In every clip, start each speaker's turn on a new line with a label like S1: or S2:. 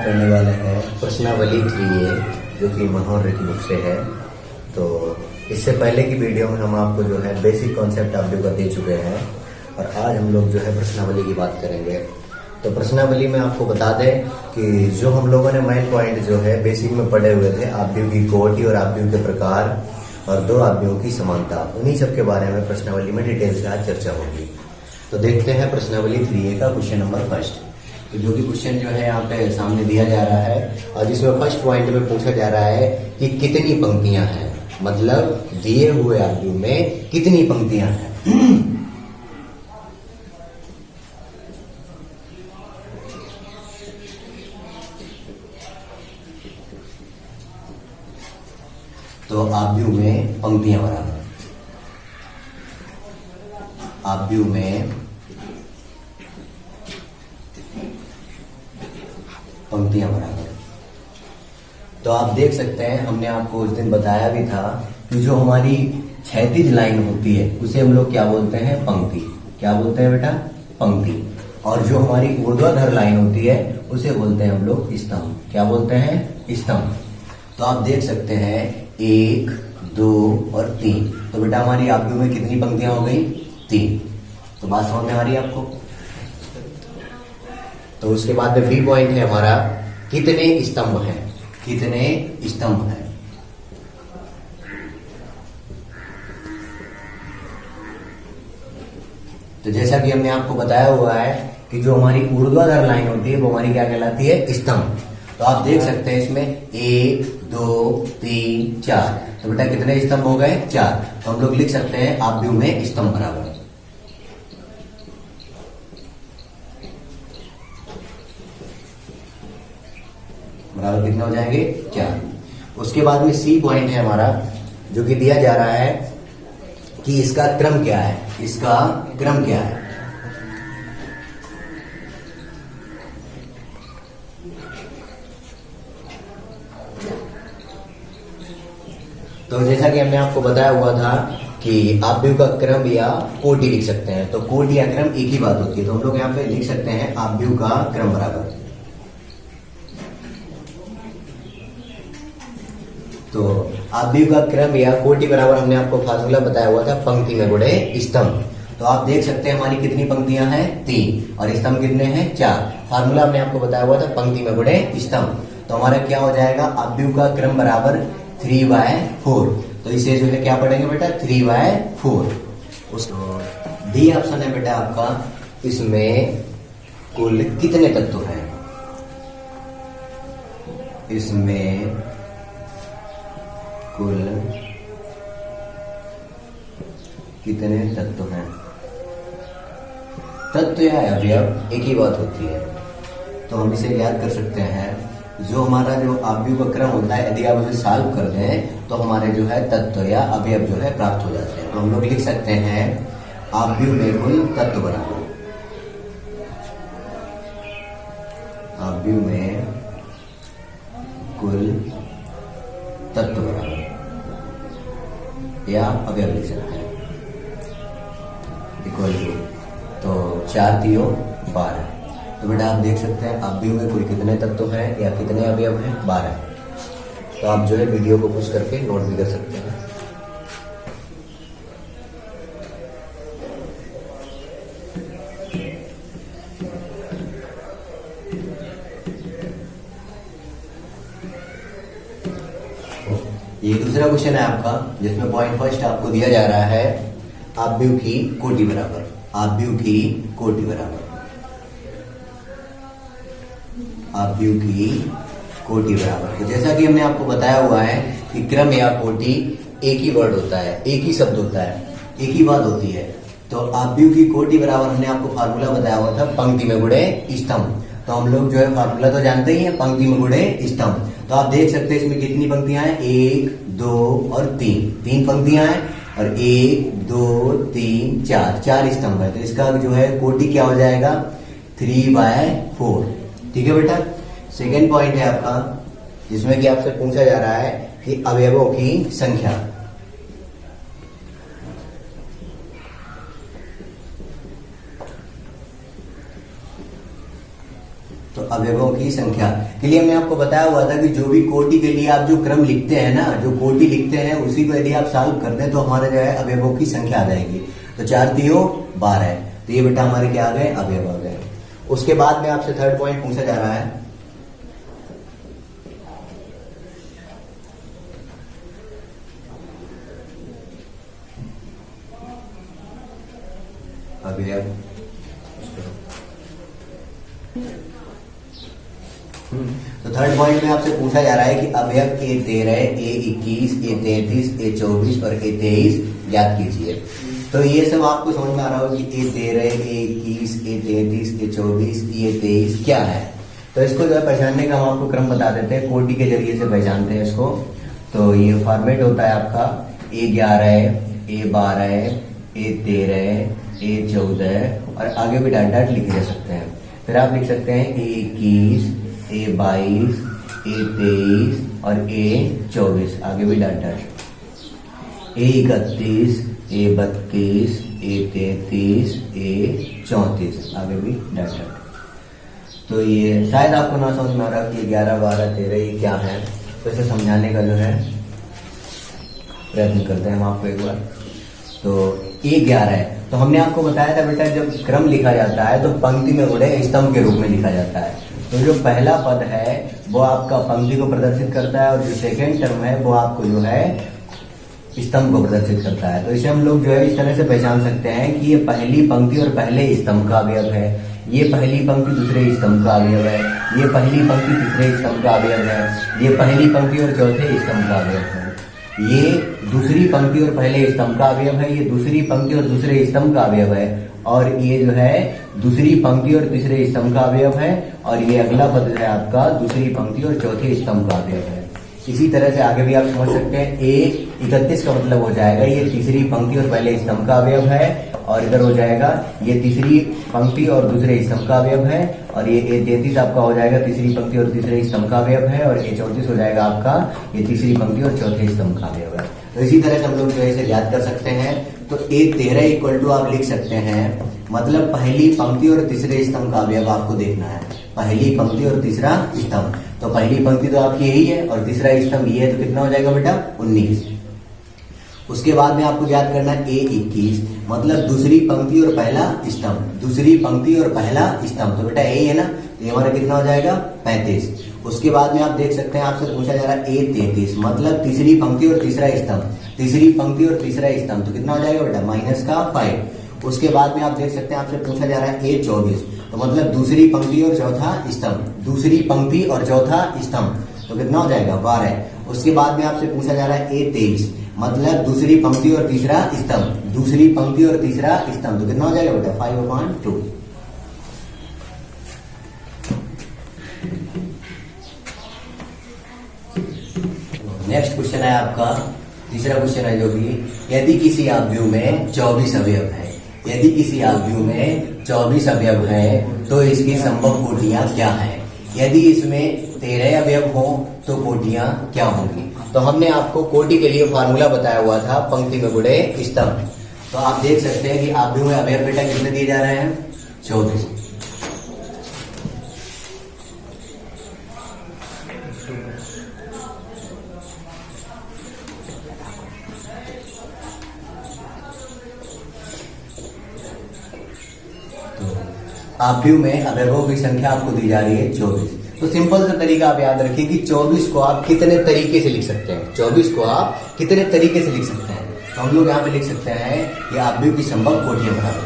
S1: करने वाले हैं प्रश्नावली 3A, जो कि मनोहर की बुक से है। तो इससे पहले की वीडियो में हम आपको जो है बेसिक कॉन्सेप्ट आप का दे चुके हैं, और आज हम लोग जो है प्रश्नावली की बात करेंगे। तो प्रश्नावली में आपको बता दें कि जो हम लोगों ने मेन पॉइंट जो है बेसिक में पढ़े हुए थे, आव्यूह की कोटि और आव्यूह के प्रकार और दो आव्यूहों की समानता, उन्हीं सब के बारे में प्रश्नावली में डिटेल से आज चर्चा होगी। तो देखते हैं प्रश्नावली 3A का क्वेश्चन नंबर फर्स्ट। तो जो कि क्वेश्चन जो है यहाँ पे सामने दिया जा रहा है, और जिसमें फर्स्ट पॉइंट में पूछा जा रहा है कि कितनी पंक्तियां हैं, मतलब दिए हुए आव्यूह में कितनी पंक्तियां हैं। तो आव्यूह में पंक्तियां बराबर, आव्यूह में पंक्तियां बराबर। तो आप देख सकते हैं, हमने आपको उस दिन बताया भी था कि जो हमारी क्षैतिज लाइन होती है उसे हम लोग क्या बोलते हैं, पंक्ति। क्या बोलते हैं बेटा, पंक्ति। और जो हमारी ऊर्ध्वाधर लाइन होती है उसे बोलते हैं हम लोग स्तंभ। क्या बोलते हैं, स्तंभ। तो आप देख सकते हैं 1, 2 और 3। तो बेटा हमारी आव्यूह में कितनी पंक्तियां हो गई, 3। तो बात समझ में आ रही है आपको। तो उसके बाद में बी पॉइंट है हमारा, कितने स्तंभ हैं, कितने स्तंभ हैं। तो जैसा कि हमने आपको बताया हुआ है कि जो हमारी ऊर्ध्वाधर लाइन होती है वो हमारी क्या कहलाती है, स्तंभ। तो आप देख सकते हैं इसमें 1, 2, 3, 4। तो बेटा कितने स्तंभ हो गए, 4। तो हम लोग लिख सकते हैं आव्यूह में स्तंभ बराबर कितने हो जाएंगे, 4। उसके बाद में सी पॉइंट है हमारा, जो कि दिया जा रहा है कि इसका क्रम क्या है, इसका क्रम क्या है। तो जैसा कि हमने आपको बताया हुआ था कि आव्यूह का क्रम या कोटि लिख सकते हैं। तो कोटि या क्रम एक ही बात होती है। तो हम लोग यहाँ पे लिख सकते हैं आव्यूह का क्रम बराबर। तो आव्यूह का क्रम या कोटि बराबर हमने आपको फार्मूला बताया हुआ था, पंक्ति में गुणे स्तंभ। तो आप देख सकते हैं हमारी कितनी पंक्तियां हैं, 3, और स्तंभ कितने हैं, 4। फार्मूला हमने आपको बताया हुआ था पंक्ति में गुणे स्तंभ। तो हमारा क्या हो जाएगा, आव्यूह का क्रम बराबर 3/4। तो इसे जो है क्या पढ़ेंगे बेटा, 3/4। उसको डी ऑप्शन है बेटा आपका, इसमें कुल कितने तत्व हैं, इसमें कुल कितने तत्व हैं। तत्व या अवयव एक ही बात होती है। तो हम इसे याद कर सकते हैं, जो हमारा जो आव्यूह का क्रम होता है, यदि आप उसे सॉल्व कर दें तो हमारे जो है तत्व या अवयव जो है प्राप्त हो जाते हैं। तो हम लोग लिख सकते हैं आव्यूह में कुल तत्व बराबर, आव्यूह में कुल तत्व बराबर या अवयव लिख सकते हैं, इक्वल टू, तो 4 3 12। तो बेटा आप देख सकते हैं आव्यूह में कुल कितने तत्व हैं या कितने अवयव हैं, 12। तो आप जो है वीडियो को पुश करके नोट भी कर सकते हैं। ये दूसरा क्वेश्चन है आपका, जिसमें पॉइंट फर्स्ट आपको दिया जा रहा है आव्यूह की कोटि बराबर, आव्यूह की कोटि बराबर, आव्यूह की कोटि बराबर। तो जैसा कि हमने आपको बताया हुआ है कि क्रम या कोटि एक ही वर्ड होता है, एक ही शब्द होता है, एक ही बात होती है। तो आव्यूह की कोटि बराबर हमने आपको फार्मूला बताया हुआ था, पंक्ति में गुणे स्तंभ। तो हम लोग जो है फार्मूला तो जानते ही हैं, पंक्ति में गुणे स्तंभ। तो आप देख सकते हैं इसमें कितनी पंक्तियां हैं, 1, 2 और 3 पंक्तियां हैं, और 1, 2, 3, 4 स्तंभ है। तो इसका जो है कोटि क्या हो जाएगा, 3/4। ठीक है बेटा। सेकेंड पॉइंट है आपका, जिसमें कि आपसे पूछा जा रहा है कि अवयवों की संख्या। तो अवयवों की संख्या के लिए हमने आपको बताया हुआ था कि जो भी कोटि के लिए आप जो क्रम लिखते हैं ना, जो कोटि लिखते हैं उसी को यदि आप सॉल्व कर दें तो हमारे जो है अवयवों की संख्या आ जाएगी। तो 4 3 12, तो ये बेटा हमारे क्या आ गए, अवयव आ गए। उसके बाद में आपसे थर्ड पॉइंट पूछा जा रहा है, अवयव। तो थर्ड पॉइंट में आपसे पूछा जा रहा है कि अवयव A13, A21, A33, A24 और A23 ज्ञात कीजिए। तो ये सब आपको समझ में आ रहा होगा कि A13, A21, A33, A24, A23 क्या है। तो इसको जो है पहचानने का हम आपको क्रम बता देते हैं, कोटि के जरिए से पहचानते हैं इसको। तो ये फॉर्मेट होता है आपका A11, A12, A13, A14 और आगे भी डाट डाट लिखे जा सकते हैं। फिर आप लिख सकते हैं A21, A22, A23 और A24, आगे भी dot dot. A31, A32, A33, A34, आगे भी डाट डाट। तो ये शायद आपको ना समझ में आ रहा कि 11, 12, 13 ये क्या है, तो इसे समझाने का जो है प्रयत्न करते हैं हम आपको एक बार। तो A11 है, तो हमने आपको बताया था बेटा जब क्रम लिखा जाता है तो पंक्ति में गुणे स्तंभ के रूप में लिखा जाता है। तो जो पहला पद है वो आपका पंक्ति को प्रदर्शित करता है और जो सेकेंड टर्म है वो आपको जो है स्तंभ को प्रदर्शित करता है। तो इसे हम लोग जो है इस तरह से पहचान सकते हैं कि ये पहली पंक्ति और पहले स्तंभ का अवयव है, ये पहली पंक्ति दूसरे स्तंभ का अवयव है, ये पहली पंक्ति तीसरे स्तंभ का अवयव है, ये पहली पंक्ति और चौथे स्तंभ का अवयव है, ये दूसरी पंक्ति और पहले स्तंभ का अवयव है, ये दूसरी पंक्ति और दूसरे स्तंभ का अवयव है, और ये जो है दूसरी पंक्ति और तीसरे स्तंभ का अवयव है, और ये अगला पद है आपका दूसरी पंक्ति और चौथे स्तंभ का अवयव है। इसी तरह से आगे भी आप समझ सकते हैं A31 का मतलब हो जाएगा ये तीसरी पंक्ति और पहले स्तंभ का अवयव है, और इधर हो जाएगा ये तीसरी पंक्ति और दूसरे स्तंभ का अवयव है, और ये A33 आपका हो जाएगा तीसरी पंक्ति और तीसरे स्तंभ का अवयव है, और A34 हो जाएगा आपका ये तीसरी पंक्ति और चौथे स्तंभ का अवयव है। तो इसी तरह से हम लोग जो है इसे याद कर सकते हैं। तो A13 इक्वल टू आप लिख सकते हैं, मतलब पहली पंक्ति और तीसरे स्तंभ का अवयव आपको देखना है, पहली पंक्ति और तीसरा स्तंभ। तो पहली पंक्ति तो आपकी यही है और तीसरा स्तंभ ये है, तो कितना हो जाएगा बेटा 19। उसके बाद में आपको याद करना है A21, मतलब दूसरी पंक्ति और पहला स्तंभ, दूसरी पंक्ति और पहला स्तंभ, तो बेटा यही है ना, तो ये हमारा कितना हो जाएगा 35। उसके बाद में आप देख सकते हैं आपसे पूछा जा रहा है A33, मतलब तीसरी पंक्ति और तीसरा स्तंभ, तीसरी पंक्ति और तीसरा स्तंभ, तो कितना हो जाएगा बेटा -5। उसके बाद में आप देख सकते हैं आपसे पूछा जा रहा है A24, तो मतलब दूसरी पंक्ति और चौथा स्तंभ, दूसरी पंक्ति और चौथा स्तंभ, तो कितना हो जाएगा 12। उसके बाद में आपसे पूछा जा रहा है A23, मतलब दूसरी पंक्ति और तीसरा स्तंभ, दूसरी पंक्ति और तीसरा स्तंभ, तो कितना हो जाएगा बेटा 5/2। नेक्स्ट क्वेश्चन है आपका तीसरा क्वेश्चन है जो कि यदि किसी आव्यूह में 24 अवयव है, यदि किसी आव्यूह में 24 अवयव है तो इसकी संभव कोटियां क्या हैं। यदि इसमें 13 अवयव हो तो कोटियां क्या होंगी। तो हमने आपको कोटि के लिए फार्मूला बताया हुआ था पंक्ति में गुणे स्तंभ। तो आप देख सकते हैं कि आव्यूह में अवयव बेटा कितने दिए जा रहे हैं 24। आव्यूह में अवयवों की संख्या आपको दी जा रही है 24। तो सिंपल सा तरीका आप याद रखिए कि 24 को आप कितने तरीके से लिख सकते हैं, 24 को आप कितने तरीके से लिख सकते हैं। तो हम लोग यहाँ पे लिख सकते हैं कि आव्यूह की संभव कोटियां बराबर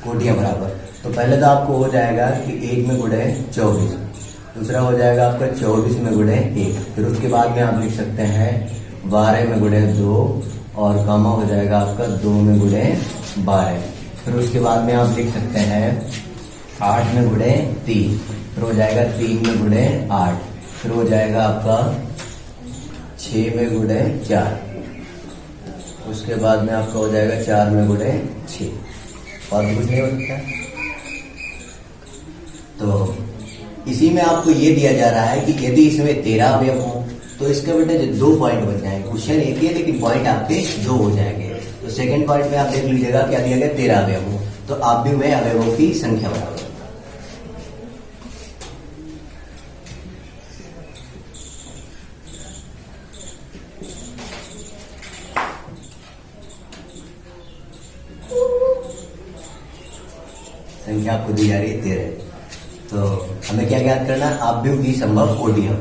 S1: कोटियां बराबर। तो पहले तो आपको हो जाएगा कि 1 में गुणे 24, दूसरा हो जाएगा आपका 24 में गुणे 1, फिर उसके बाद में आप लिख सकते हैं 12 में गुणे 2 और कामा हो जाएगा आपका 2 में गुणे 12, फिर उसके बाद में आप लिख सकते हैं 8 में गुणे 3, फिर हो जाएगा 3 में गुणे 8, फिर हो जाएगा आपका 6 में गुणे 4, उसके बाद में आपका हो जाएगा 4 में गुणे 6, और कुछ नहीं हो सकता। तो इसी में आपको ये दिया जा रहा है कि यदि इसमें 13 अवयव हो तो इसका बेटा जो 2 पॉइंट बच जाएंगे। क्वेश्चन एक ही है लेकिन पॉइंट आपके 2 हो जाएंगे। तो सेकंड पॉइंट में आप देख लीजिएगा क्या दिया गया, 13 अवयव। तो अवयव में अवयवों की संख्या बराबर संख्या आपको दी जा रही है 13। तो हमें क्या ज्ञात करना है, अवयव की संभव कोटियां।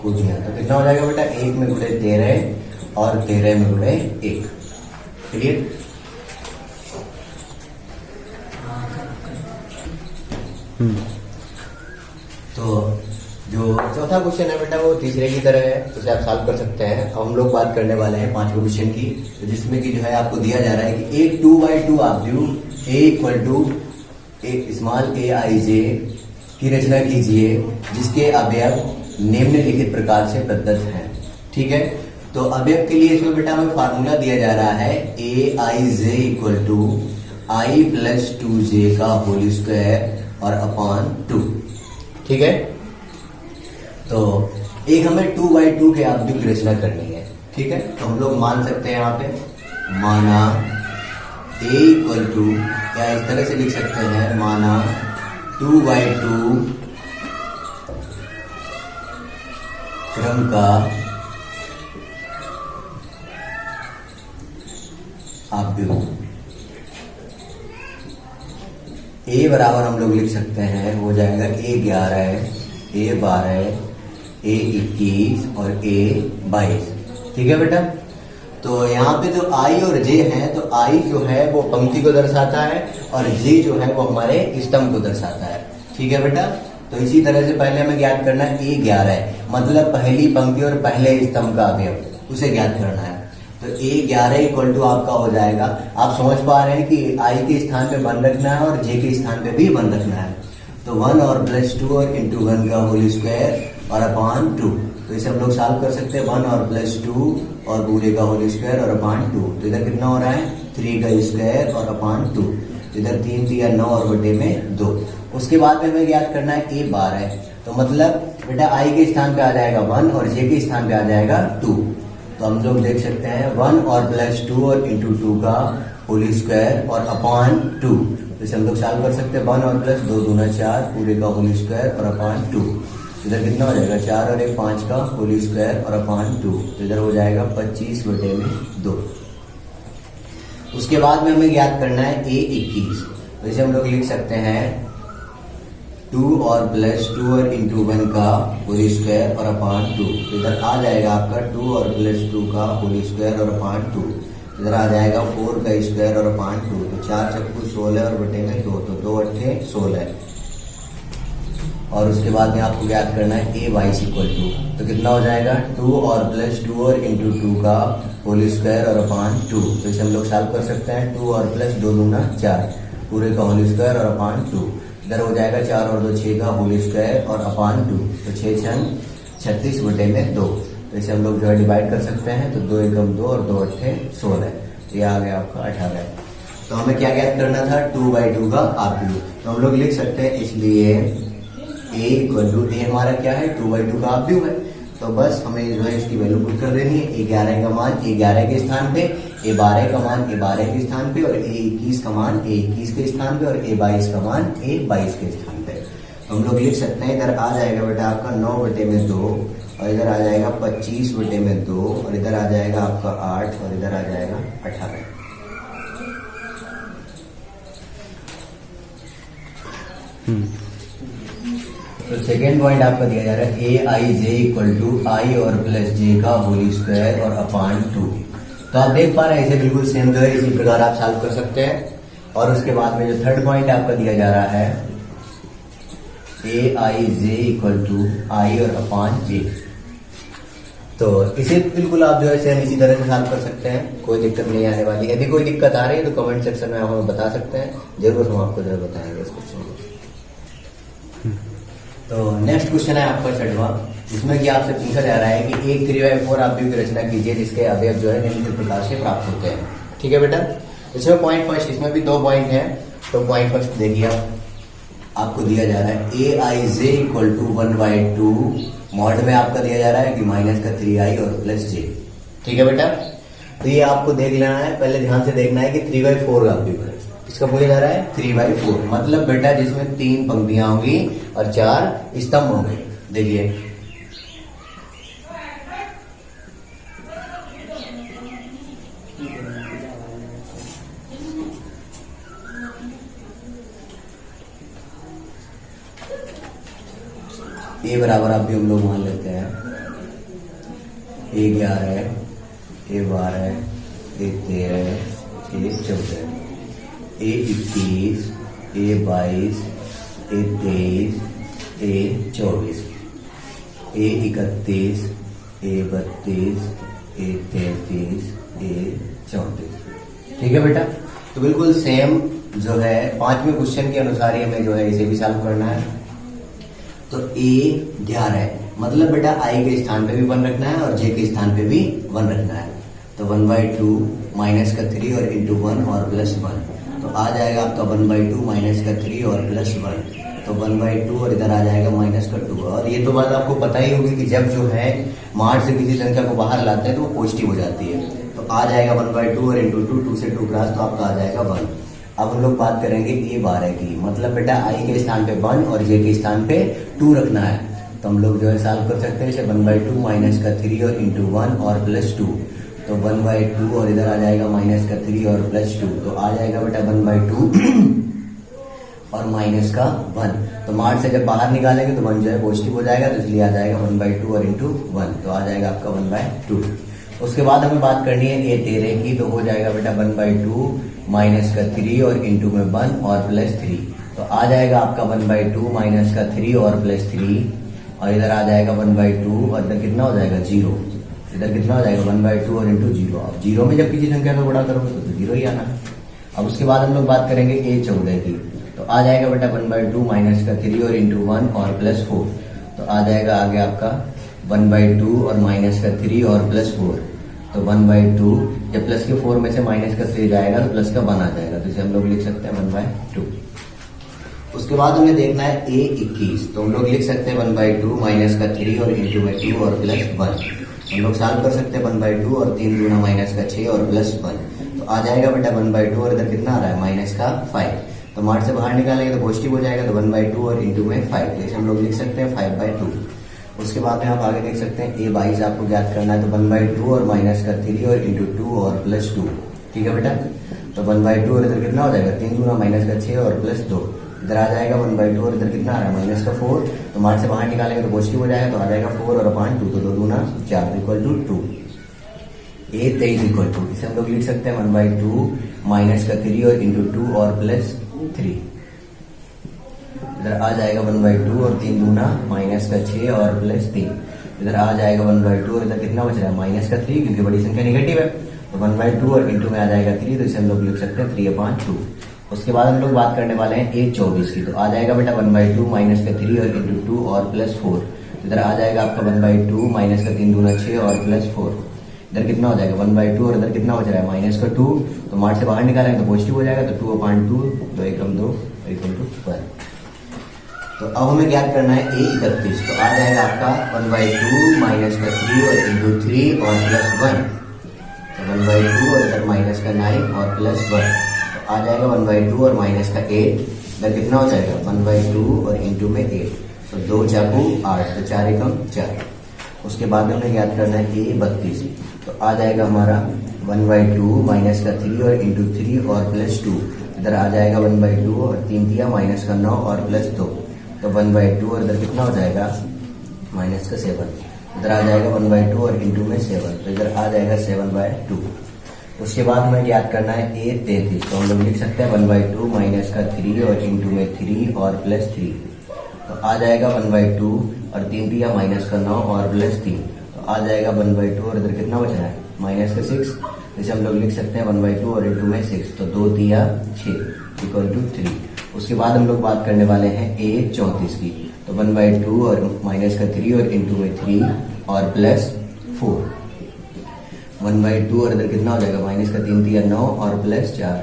S1: कोटियां तो कितना हो जाएगा बेटा, 1 में गुणे 13 और 13 में गुणे 1। क्लियर। तो जो चौथा क्वेश्चन है बेटा वो तीसरे की तरह है, उसे आप सॉल्व कर सकते हैं। अब हम लोग बात करने वाले हैं 5वें क्वेश्चन की, तो जिसमें कि जो है आपको दिया जा रहा है कि एक 2/2 अवयव ए equal to small A i जे की रचना कीजिए जिसके अवयव निम्नलिखित प्रकार से प्रदत्त हैं। ठीक है, तो अवयव के लिए इसमें बेटा हमें फार्मूला दिया जा रहा है a i j equal to i plus 2j का होल स्क्वायर और अपॉन 2। ठीक है, तो एक हमें 2/2 के अवयव की रचना करनी है। ठीक है, तो हम लोग मान सकते हैं यहाँ पे, माना a इक्वल टू, या इस तरह से लिख सकते हैं, माना 2/2 क्रम का अवयव। a बराबर हम लोग लिख सकते हैं, हो जाएगा a11, a12, a21 और a22। ठीक है बेटा, तो यहाँ पे जो i और j है, तो i जो है वो पंक्ति को दर्शाता है और j जो है वो हमारे स्तंभ को दर्शाता है। ठीक है बेटा, तो इसी तरह से पहले हमें ज्ञात करना है a11, मतलब पहली पंक्ति और पहले स्तंभ का अवयव, उसे ज्ञात करना है। तो a11 इक्वल टू आपका हो जाएगा, आप समझ पा रहे हैं कि i के स्थान पे 1 रखना है और j के स्थान पे भी 1 रखना है। तो 1 और प्लस 2 और इंटू 1 का होल स्क्वायर और अपॉन 2। तो इसे हम लोग सॉल्व कर सकते हैं, 1 और प्लस 2 और पूरे का होल स्क्वायर और अपॉन 2। तो इधर कितना हो रहा है, 3 का स्क्वायर और अपॉन 2। इधर 3 3 9 और बटे में 2। उसके बाद में हमें याद करना है a12, तो मतलब बेटा i के स्थान पे आ जाएगा 1 और j के स्थान पे आ जाएगा 2। तो हम लोग देख सकते हैं 1 और प्लस 2 और इंटू 2 का होल स्क्वायर और अपॉन 2। जैसे हम लोग सॉल्व कर सकते हैं, 1 और प्लस 2 दूना 4 पूरे का होल स्क्वायर और अपॉन 2। इधर कितना हो जाएगा, 4 और 1 5 का होल स्क्वायर और अपॉन 2। तो इधर हो जाएगा 25 बटे में 2। उसके बाद में हमें याद करना है a21, तो इसे हम लोग लिख सकते हैं 2 और प्लस 2 और इंटू 1 का होल स्क्वायर और अपॉन 2। इधर आ जाएगा आपका 2 और प्लस 2 का होल स्क्वायर और अपॉन 2। इधर आ जाएगा 4 का स्क्वायर और अपॉन 2। तो 4 चक्कू 16 और बटे में 2, तो 2 अट्ठे 16। और उसके बाद में आपको याद करना है a22 इक्वल टू, तो कितना हो जाएगा 2 और प्लस 2 और इंटू 2 का होल स्क्वायर और अपॉन 2। तो इसे हम लोग सॉल्व कर सकते हैं, 2 और प्लस 2 दूना 4 पूरे का होल स्क्वायर और अपॉन 2। इधर हो जाएगा 4 और 2 6 का होल स्क्वायर और अपॉन 2। तो 6 छंग 36 बटे में 2। तो इसे हम लोग जो है डिवाइड कर सकते हैं, तो 2 एकम 2 और 2 अट्ठे 16। तो ये आ गया आपका 18। तो हमें क्या ज्ञात करना था, 2/2 का अवयव। तो हम लोग लिख सकते हैं, इसलिए a इक्वल टू, a हमारा क्या है, 2/2 का अवयव है। तो बस हमें जो है इसकी वैल्यू पुट कर देनी है। a11 का मान a11 के स्थान पे, a12 का मान a12 के स्थान पे और a21 का मान a21 के स्थान पे और a22 का मान a22 के स्थान पे। तो हम लोग लिख सकते हैं, इधर आ जाएगा बेटा आपका 9 बटे में 2 और इधर आ जाएगा 25 बटे में 2 और इधर आ जाएगा आपका 8 और इधर आ जाएगा 18। तो सेकेंड पॉइंट आपका दिया जा रहा है a i j equal to आई और प्लस जे का होल स्क्वायर और अपॉन 2। तो आप देख पा रहे हैं, इसे बिल्कुल सेम जो है इसी प्रकार आप सॉल्व कर सकते हैं। और उसके बाद में जो थर्ड पॉइंट आपका दिया जा रहा है a i j equal to आई और अपॉन जे, तो इसे बिल्कुल आप जो है सेम इसी तरह से सॉल्व कर सकते हैं, कोई दिक्कत नहीं आने वाली। यदि कोई दिक्कत आ रही है तो कमेंट सेक्शन में आप हमें बता सकते हैं, जरूर हम आपको जो है बताएंगे इस क्वेश्चन को। तो नेक्स्ट क्वेश्चन है आपका 6वां, जिसमें कि आपसे पूछा जा रहा है कि एक 3/4 अवयव की रचना कीजिए जिसके अवयव जो है निम्नलिखित प्रकार से प्राप्त होते हैं। ठीक है बेटा। इसमें पॉइंट फर्स्ट, इसमें भी 2 पॉइंट है। तो पॉइंट फर्स्ट देखिए, आपको दिया जा रहा है a i j equal to 1/2, mod में आपका दिया जा रहा है कि माइनस का 3i और प्लस j। ठीक है बेटा। तो ये आपको देख लेना है, पहले ध्यान से देखना है कि 3/4 का पेपर है। किसका पूछा जा रहा है? 3/4, मतलब बेटा जिसमें 3 पंक्तियां होंगी और 4 स्तंभ होंगे। देखिए ए बराबर आप भी हम लोग मान लेते हैं A11 है, A12 है, A13 है, A14 है, A21, A22, A23, A24, A31, A32, A33, A34। ठीक है बेटा। तो बिल्कुल सेम जो है 5वें क्वेश्चन के अनुसार ही हमें जो है इसे भी सॉल्व करना है। तो A11 है, मतलब बेटा I के स्थान पे भी 1 रखना है और J के स्थान पे भी 1 रखना है। तो 1/2 माइनस का 3 और इंटू 1 और प्लस 1, तो आ जाएगा आपका 1/2 माइनस का 3 और प्लस 1, तो 1/2 और इधर आ जाएगा माइनस का 2। और ये तो बात आपको पता ही होगी कि जब जो है मार्ट से किसी संख्या को बाहर लाते हैं तो वो पॉजिटिव हो जाती है। तो आ जाएगा 1/2 और इंटू 2 से 2 क्रॉस, तो आपका आ जाएगा 1। अब हम लोग बात करेंगे A12 की, मतलब बेटा I के स्थान पे 1 और J के स्थान पे 2 रखना है। तो हम लोग जो है सॉल्व कर सकते हैं इसे 1/2 माइनस का 3 और इंटू 1 और प्लस 2, तो 1/2 और इधर आ जाएगा माइनस का 3 और प्लस 2, तो आ जाएगा बेटा 1/2 और माइनस का 1। तो मार्ट से जब बाहर निकालेंगे तो 1 जो है पॉजिटिव हो जाएगा, तो इसलिए आ जाएगा 1/2 और इंटू 1, तो आ जाएगा आपका 1/2। उसके बाद हमें बात करनी है A13 की, तो हो जाएगा बेटा 1/2 माइनस का 3 और इंटू में 1 और प्लस 3, तो आ जाएगा आपका 1/2 माइनस का 3 और प्लस 3, और इधर आ जाएगा 1/2 और इधर कितना हो जाएगा 0, इधर कितना हो जाएगा 1/2 और इंटू 0। अब 0 में जब किसी संख्या को गुणा करोगे तो 0 ही आना है। अब उसके बाद हम लोग बात करेंगे A14 की, तो आ जाएगा बेटा 1/2 माइनस का 3 और इंटू 1 और प्लस 4, तो आ जाएगा आगे आपका 1/2 और माइनस का 3 और प्लस 4, तो 1/2, जब प्लस के 4 में से माइनस का 3 जाएगा तो प्लस का 1 आ जाएगा, तो इसे हम लोग लिख सकते हैं 1/2। उसके बाद हमें देखना है A21, तो हम लोग लिख सकते हैं 1/2 माइनस का 3 और इंटू में 2 और प्लस 1। हम लोग सॉल्व कर सकते हैं 1/2 और 3 दूना माइनस का 6 और प्लस 1, तो आ जाएगा बेटा 1/2 और इधर कितना आ रहा है माइनस का 5, तो मार्ट से बाहर निकालेंगे तो पॉजिटिव हो जाएगा, तो 1/2 और इंटू में 5, तो इसे हम लोग लिख सकते हैं 5/2। उसके बाद में आप आगे देख सकते हैं A22 आपको ज्ञात करना है, तो 1/2 और माइनस का 3 और इंटू 2 और प्लस 2। ठीक है बेटा। तो 1/2 और इधर कितना हो जाएगा 3 दूना माइनस का 6 और प्लस 2, इधर आ जाएगा 1/2 और इधर कितना आ रहा है माइनस का 4, तो मार्ट से बाहर निकालेंगे तो पॉजिटिव हो जाएगा, तो आ जाएगा 4 और अपॉन 2, तो 2 दूना 4 equal to 2। A23 equal to, इसे हम लोग लिख सकते हैं 1/2 माइनस का 3 और इंटू 2 और प्लस 3, इधर आ जाएगा 1/2 और 3 दूना माइनस का 6 और प्लस 3, इधर आ जाएगा 1/2 और इधर कितना बच रहा है माइनस का 3, क्योंकि बड़ी संख्या नेगेटिव है, तो 1/2 और इंटू में आ जाएगा 3, तो इसे हम लोग लिख सकते हैं 3/2। उसके बाद हम लोग बात करने वाले हैं A24 की, तो आ जाएगा बेटा 1/2 माइनस का 3 और इंटू 2 और प्लस 4, इधर आ जाएगा आपका 1/2 माइनस का 3 दूना 6 और प्लस 4, इधर कितना हो जाएगा 1/2 और इधर कितना बच रहा है माइनस का 2, तो मार्ट से बाहर निकालेंगे तो पॉजिटिव हो जाएगा, तो 2/2, 2 एकम 2 इक्वल टू 1। तो अब हमें ज्ञात करना है A31, तो आ जाएगा आपका 1/2 माइनस का 3 और इंटू 3 और प्लस 1, तो 1/2 और इधर माइनस का 9 और प्लस 1, तो आ जाएगा 1/2 और माइनस का 8, इधर कितना हो जाएगा 1/2 और इंटू में 8, तो 2 चाकू 8, तो 4 एकम 4। उसके बाद हमें ज्ञात करना है A32, तो आ जाएगा हमारा 1/2 माइनस का 3 और इंटू 3 और प्लस 2, इधर आ जाएगा 1/2 और 3 दिया माइनस का 9 और प्लस 2, तो 1/2 और इधर कितना हो जाएगा माइनस का 7, इधर आ जाएगा 1/2 और इंटू में 7, तो इधर आ जाएगा 7/2। उसके बाद हमें याद करना है A33, तो हम लोग लिख सकते हैं 1/2 माइनस का 3 और इंटू में 3 और प्लस 3, तो आ जाएगा 1/2 और 3 दिया माइनस का 9 और प्लस 3, तो आ जाएगा 1/2 और इधर कितना बच रहा है माइनस का 6, जैसे हम लोग लिख सकते हैं 1/2 और इंटू में 6, तो 2 दिया 6 इक्वल टू 3। उसके बाद हम लोग बात करने वाले हैं A34 की, तो 1/2 और माइनस का 3 और इंटू में 3 और प्लस 4, 1/2 और इधर कितना हो जाएगा माइनस का 3 3 9 और प्लस 4,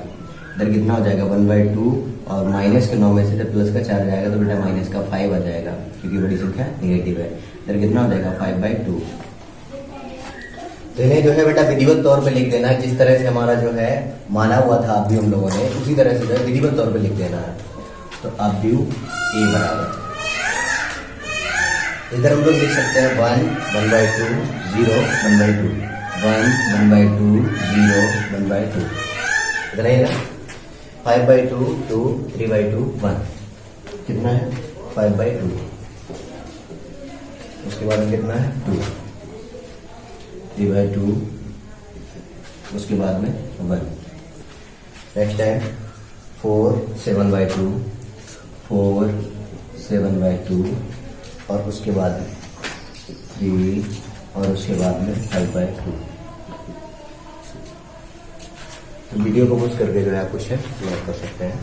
S1: इधर कितना हो जाएगा 1/2 और माइनस के 9 में से इधर प्लस का 4 जाएगा तो बेटा माइनस का 5 आ जाएगा क्योंकि बड़ी संख्या निगेटिव है। इधर कितना हो जाएगा 5/2। तो इन्हें जो है बेटा विधिवत तौर पे लिख देना है, जिस तरह से हमारा जो है माना हुआ था अभी हम लोगों ने उसी तरह से जो है विधिवत तौर पे लिख देना है। तो अभी ए बराबर इधर हम लोग लिख सकते हैं 1 1/2 0 1/2 1 1/2 0 1/2, इधर है ना 5/2 2 3/2 1, कितना है 5/2, उसके बाद में कितना है 2 3/2, उसके बाद में 1। नेक्स्ट है 4 7/2 4 7/2 और उसके बाद 3 और उसके बाद में 5/2। तो वीडियो को पॉज करके जो है आप क्वेश्चन क्लियर कर सकते हैं।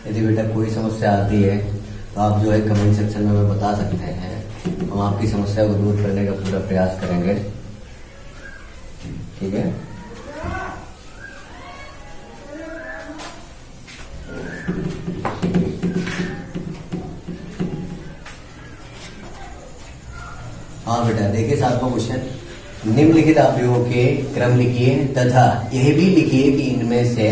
S1: यदि बेटा कोई समस्या आती है तो आप जो है कमेंट सेक्शन में हमें बता सकते हैं, हम आपकी समस्या को दूर करने का पूरा प्रयास करेंगे, ठीक है। हाँ बेटा देखिए 7वां क्वेश्चन, निम्नलिखित आव्यूहों के क्रम लिखिए तथा यह भी लिखिए कि इनमें से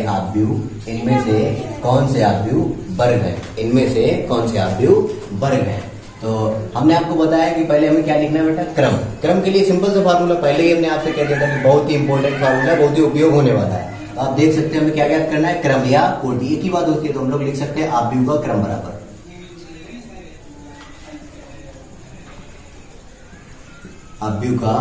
S1: कौन से आव्यूह वर्ग है, इनमें से कौन से आव्यूह वर्ग है। तो हमने आपको बताया कि पहले हमें क्या लिखना है बेटा क्रम के लिए सिंपल सा फार्मूला पहले ही हमने आपसे कह दिया था कि बहुत ही इंपॉर्टेंट फार्मूला, बहुत ही उपयोग होने वाला है। तो आप देख सकते हैं हमें क्या याद करना है, क्रम या कोटि एक ही बात होती है। तो हम लोग लिख सकते हैं आव्यूह का क्रम बराबर आव्यूह का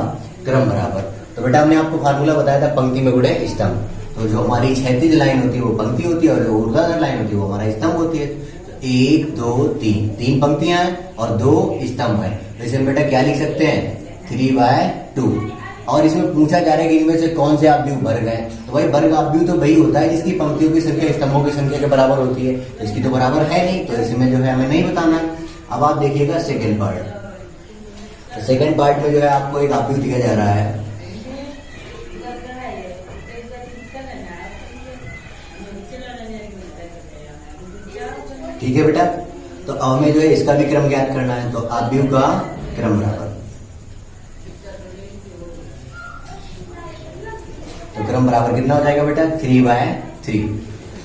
S1: क्रम बराबर। तो बेटा हमने आपको फार्मूला बताया था पंक्ति में गुणे स्तंभ। तो जो हमारी क्षैतिज लाइन होती है वो पंक्ति होती है और जो ऊर्ध्वाधर लाइन होती है वो हमारा स्तंभ होती है। तो 1 2 3 तीन पंक्तियां हैं और 2 स्तंभ है। तो इसे हम बेटा क्या लिख सकते हैं 3/2। और इसमें पूछा जा रहा है कि इनमें से कौन से आव्यूह वर्ग है। तो भाई वर्ग आव्यूह तो वही होता है जिसकी पंक्तियों की संख्या स्तंभों की संख्या के बराबर होती है। तो इसकी तो बराबर है नहीं, तो इसमें जो है हमें नहीं बताना है। अब आप देखिएगा सेकेंड पार्ट। तो सेकेंड पार्ट में जो है आपको एक आव्यूह दिया जा रहा है, ठीक है बेटा। तो हमें जो है इसका भी क्रम ज्ञात करना है। तो आव्यूह का क्रम बराबर, तो क्रम बराबर कितना हो जाएगा बेटा 3/3।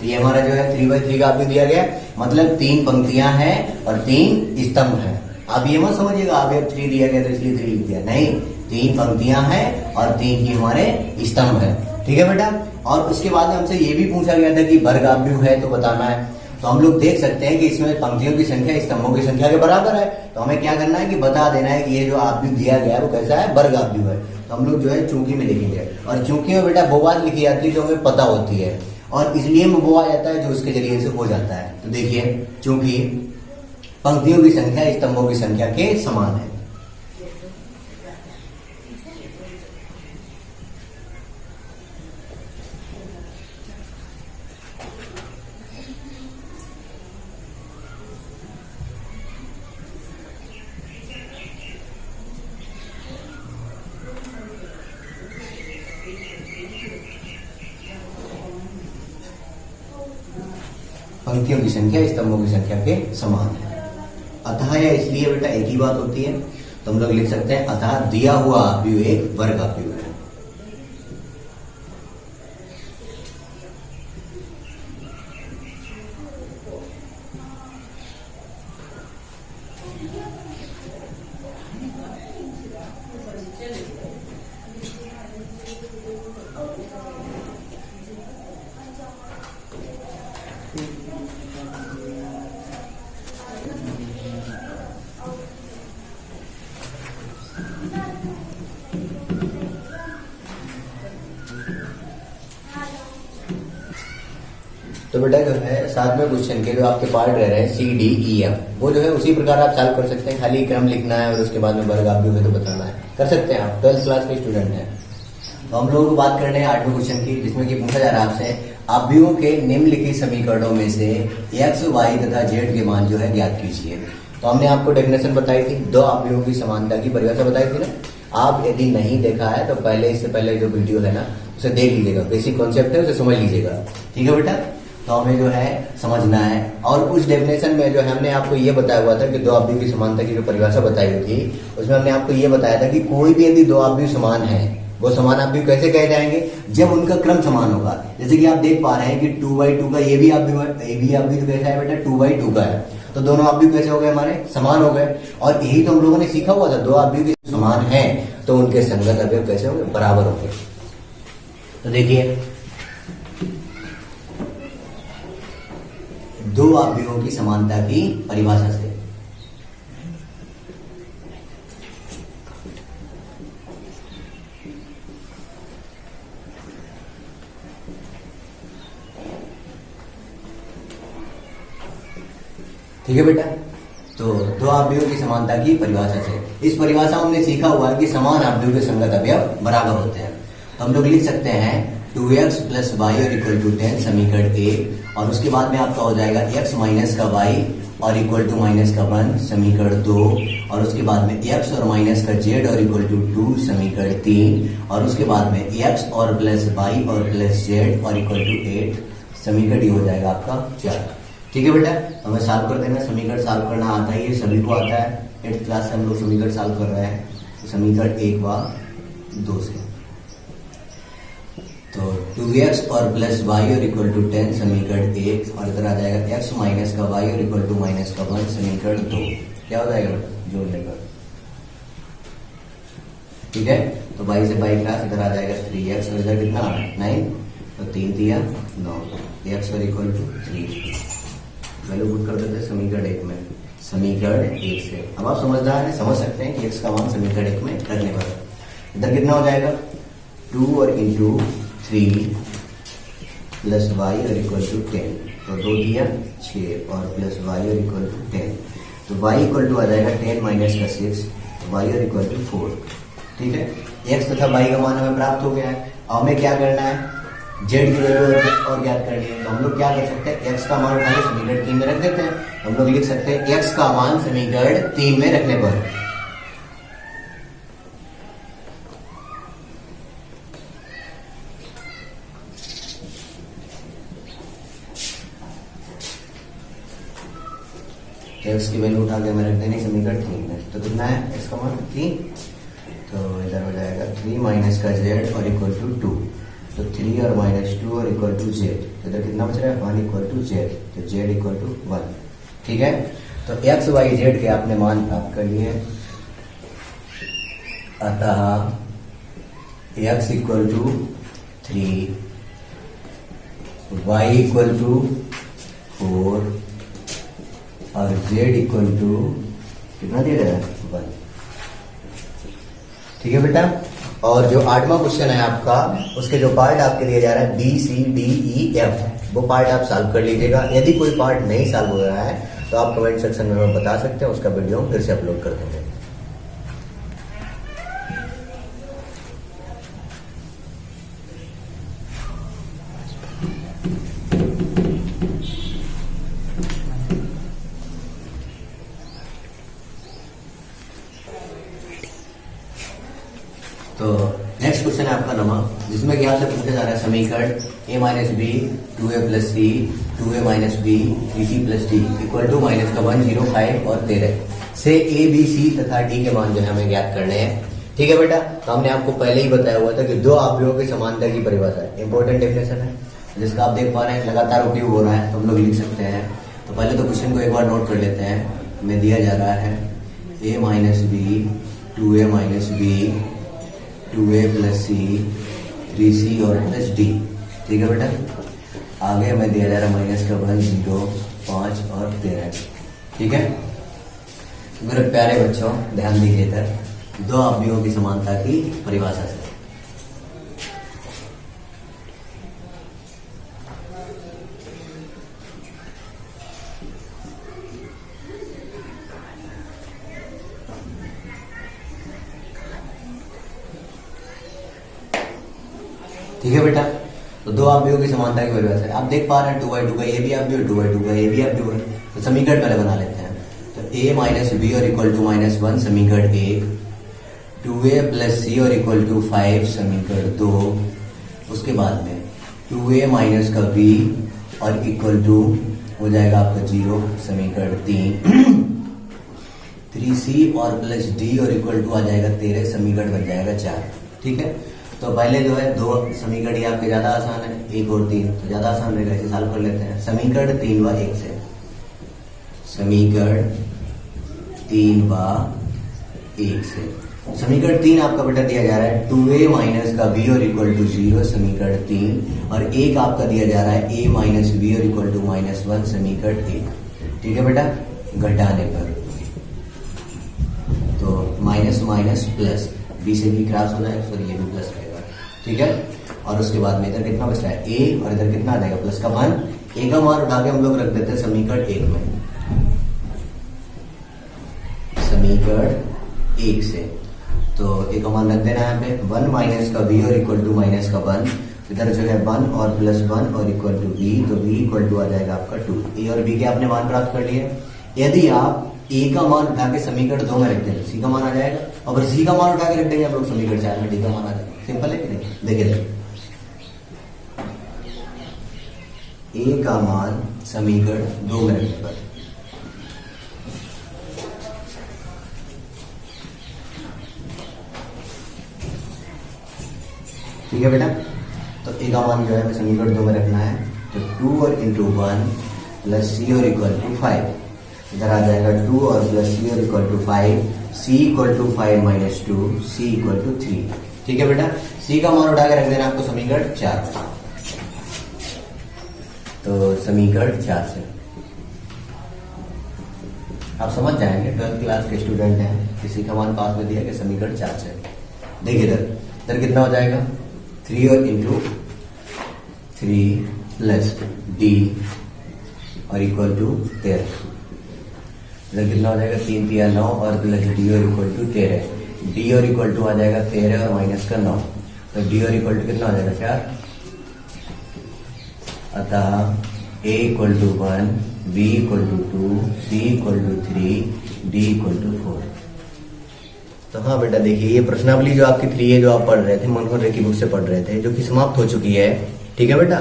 S1: तो ये हमारा जो है 3/3 का आव्यूह दिया गया, मतलब 3 पंक्तियां हैं और 3 स्तंभ हैं। आप ये मत समझिएगा आप 3 दिया गया तो इसलिए 3 लिख दिया, नहीं 3 पंक्तियां हैं और 3 ही हमारे स्तंभ है, ठीक है बेटा। और उसके बाद हमसे ये भी पूछा गया था कि वर्ग आव्यूह है तो बताना है। तो हम लोग देख सकते हैं कि इसमें पंक्तियों की संख्या स्तंभों की संख्या के बराबर है। तो हमें क्या करना है कि बता देना है कि ये जो आव्यूह दिया गया है वो कैसा है, वर्ग आव्यूह है। तो हम लोग जो है चूंकि में लिखेंगे और चूंकि में बेटा वो बात लिखी जाती है जो हमें पता होती है और इसलिए में वो आ जाता है जो उसके जरिए से हो जाता है। तो देखिए चूंकि पंक्तियों की संख्या स्तंभों की संख्या के समान है। पंक्तियों की संख्या स्तंभों की संख्या के समान है। अतः या इसलिए बेटा एक ही बात होती है। तो हम लोग लिख सकते हैं अतः दिया हुआ आव्यूह एक वर्ग आव्यूह है। तो बेटा जो है 7वें क्वेश्चन के जो आपके पार्ट रह रहे हैं सी डी ई एफ, वो जो है उसी प्रकार आप सॉल्व कर सकते हैं। खाली क्रम लिखना है और उसके बाद में वर्ग आव्यूह है तो बताना है। कर सकते हैं आप, 12th क्लास के स्टूडेंट हैं। तो हम लोगों को बात करने हैं 8वें क्वेश्चन की, जिसमें कि पूछा जा रहा है आपसे अवयवों के निम्नलिखित समीकरणों में से x, y तथा z के मान जो है ज्ञात कीजिए। तो हमने आपको डेफिनेशन बताई थी, दो अवयवों की समानता की परिभाषा बताई थी ना। आप यदि नहीं देखा है तो पहले, इससे पहले जो वीडियो है ना उसे देख लीजिएगा, बेसिक कॉन्सेप्ट है उसे समझ लीजिएगा, ठीक है बेटा। तो हमें जो है समझना है, और उस डेफिनेशन में जो है हमने आपको ये बताया हुआ था कि दो अवयव की समानता की जो परिभाषा बताई हुई थी, उसमें हमने आपको ये बताया था कि कोई भी यदि दो अवयव समान है, वो समान अवयव कैसे कहे जाएंगे, जब उनका क्रम समान होगा। जैसे कि आप देख पा रहे हैं कि 2/2 का ये भी अवयव कैसा है बेटा, 2/2 का है, तो दोनों अवयव कैसे हो गए, हमारे समान हो गए। और यही तो हम लोगों ने सीखा हुआ था, दो अवयव की समान है तो उनके संगत अवयव कैसे होंगे, बराबर होंगे। तो देखिए, दो अवयवों की समानता की परिभाषा से ठीक है बेटा। तो दो अवयवों की समानता की परिभाषा से, इस परिभाषा में हमने सीखा हुआ है कि समान अवयव के संगत अवयव बराबर होते हैं। तो हम लोग लिख सकते हैं 2x + y = 10 समीकरण ए, और उसके बाद में आपका हो जाएगा x - का y और इक्वल टू माइनस का 1 समीकरण 2, और उसके बाद में x और माइनस का z और इक्वल टू 2 समीकरण 3, और उसके बाद में x और प्लस y और प्लस z और इक्वल टू 8 समीकरण ये हो जाएगा आपका 4। ठीक है बेटा, हमें सॉल्व कर देना। समीकरण सॉल्व करना आता ही है, सभी को आता है, 8th क्लास से हम लोग समीकरण सॉल्व कर रहे हैं। तो समीकरण 1 व 2 से, तो 2x और प्लस y और इक्वल टू 10 समीकरण 1, और इधर आ जाएगा x माइनस का y और इक्वल टू माइनस का 1 समीकरण 2। क्या हो जाएगा बेटा, जोड़ने पर, ठीक है। तो y से y क्लास इधर आ जाएगा 3x, और इधर कितना आ रहा है 9, तो 3 दिया 9, x और इक्वल टू 3 वैल्यू पुट कर देते हैं समीकरण 1 में, समीकरण 1 से। अब आप समझदार हैं, समझ सकते हैं कि x का मान समीकरण 1 में रखने पर इधर कितना हो जाएगा 2 और इंटू 3 प्लस y और इक्वल टू 10, तो 2 दिया 6 और प्लस y और इक्वल टू 10, तो y इक्वल टू आ जाएगा 10 माइनस का 6, y और इक्वल टू 4। ठीक है, x तथा y का मान हमें प्राप्त हो गया है। अब हमें क्या करना है, z की वैल्यू और ज्ञात करनी है। तो हम लोग क्या कर सकते हैं, x का मान उठाकर समीकरण 3 में रख देते हैं। हम लोग लिख सकते हैं x का मान समीकरण 3 में रखने पर x की वैल्यू उठा के हमें रख देनी समीकरण 3 में। तो कितना है x का मान 3, तो इधर हो जाएगा 3 माइनस का z और इक्वल टू 2, तो 3 और माइनस 2 और इक्वल टू z, तो इधर कितना बच रहा है 1 इक्वल टू z, तो z इक्वल टू 1। ठीक है, तो x y z के आपने मान प्राप्त कर लिए। अतः x equal to 3, y equal to 4 और z इक्वल टू कितना दिया गया है 1। ठीक है बेटा, और जो 8वां क्वेश्चन है आपका, उसके जो पार्ट आपके दिया जा रहा है B C D E F, वो पार्ट आप सॉल्व कर लीजिएगा। यदि कोई पार्ट नहीं सॉल्व हो रहा है तो आप कमेंट सेक्शन में हमें बता सकते हैं, उसका वीडियो हम फिर से अपलोड कर देंगे। तो नेक्स्ट क्वेश्चन है आपका नवा, जिसमें कि आपसे पूछा जा रहा है समीकरण a minus B 2a plus C 2a minus B 3c plus D equal to minus का 1, 0, 5 और 13 से a b c तथा d के मान जो है हमें ज्ञात करने हैं। ठीक है बेटा, तो हमने आपको पहले ही बताया हुआ था कि दो अवयवों की समानता की परिभाषा इंपॉर्टेंट डेफिनेशन है, जिसका आप देख पा रहे हैं लगातार उपयोग हो रहा है, तो हम लोग लिख सकते हैं। तो पहले तो क्वेश्चन को एक बार नोट कर लेते हैं। हमें दिया जा रहा है a minus B 2a minus B 2a plus C 3c और प्लस डी। ठीक है बेटा, आगे हमें दिया जा रहा है माइनस का 1, 0, 5 और 13। ठीक है मेरे प्यारे बच्चों, ध्यान दीजिए इधर, दो अवयवों की समानता की परिभाषा से। ठीक है बेटा। तो दो आव्यूहों की समानता की परिभाषा है। आप देख पा रहे हैं 2/2 का ये भी आव्यूह, 2/2 का ये भी आव्यूह है। तो समीकरण पहले बना लेते हैं। तो a माइनस बी और इक्वल टू -1 समीकरण 1, 2a प्लस सी और इक्वल टू 5 समीकरण 2। उसके बाद में 2a माइनस का b और इक्वल टू हो जाएगा आपका 0 समीकरण 3। 3c और प्लस d और इक्वल टू आ जाएगा 13 समीकरण बन जाएगा 4। ठीक है। तो पहले जो है दो समीकरण ये आपके ज्यादा आसान है, 1 और 3 तो ज्यादा आसान रहेगा, इसे सॉल्व कर लेते हैं। समीकरण 3 व 1 से, समीकरण 3 व 1 से। समीकरण 3 आपका बेटा दिया जा रहा है 2a माइनस का b और इक्वल टू 0 समीकरण 3, और 1 आपका दिया जा रहा है a माइनस b और इक्वल टू -1 समीकरण 1। ठीक है बेटा। घटाने पर तो माइनस माइनस प्लस, b से भी क्रॉस हो जाएगा, सॉरी ये भी प्लस रहेगा। ठीक है। और उसके बाद में इधर कितना बच रहा है a, और इधर कितना आ जाएगा प्लस का 1। a का मान उठा के हम लोग रख देते हैं समीकरण 1 में, समीकरण 1 से। तो a का मान रख देना है यहाँ पे 1 माइनस का b और इक्वल टू माइनस का 1। इधर जो है 1 और प्लस 1 और इक्वल टू b, तो b इक्वल टू आ जाएगा आपका 2। a और b के आपने मान प्राप्त कर लिए। यदि आप a का मान उठा के समीकरण 2 में रख देंगे, c का मान आ जाएगा, और फिर c का मान उठा के रख देंगे आप लोग समीकरण 4 में, d का मान आ जाएगा। सिंपल है कि नहीं? देखिए a का मान समीकरण 2 में रखने पर ठीक है बेटा। तो a का मान जो है हमें समीकरण 2 में रखना है। तो 2 और इंटू 1 प्लस सी और इक्वल टू 5, इधर आ जाएगा 2 और प्लस सी और equal to 5, c equal to 5 minus 2, c equal to 3। ठीक है बेटा। c का मान उठा के रख देना आपको समीकरण 4। तो समीकरण 4 से आप समझ जाएंगे, 12th क्लास के स्टूडेंट हैं, किसी का मान पास में दिया कि समीकरण 4 से। देखिए इधर कितना हो जाएगा 3 और इंटू 3 प्लस d और इक्वल टू 13। इधर कितना हो जाएगा 3 3 9 और प्लस d और इक्वल टू 13। d और इक्वल टू आ जाएगा 13 और माइनस का 9, तो d और इक्वल टू कितना हो जाएगा 4। अतः a equal to 1, b equal to 2, c equal to 3, d equal to 4। तो हाँ बेटा देखिए, ये प्रश्नावली जो आपकी 3 है जो आप पढ़ रहे थे, मनोहर रे की बुक से पढ़ रहे थे, जो कि समाप्त हो चुकी है। ठीक है बेटा।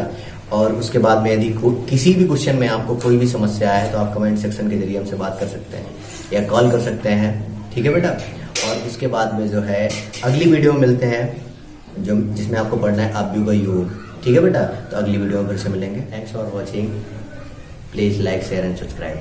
S1: और उसके बाद में यदि किसी भी क्वेश्चन में आपको कोई भी समस्या है तो आप कमेंट सेक्शन के जरिए हमसे बात कर सकते हैं या कॉल कर सकते हैं। ठीक है बेटा। और उसके बाद में जो है अगली वीडियो में मिलते हैं, जो जिसमें आपको पढ़ना है आव्यूह का योग। ठीक है बेटा। तो अगली वीडियो में फिर से मिलेंगे। Thanks for watching. Please like share and subscribe.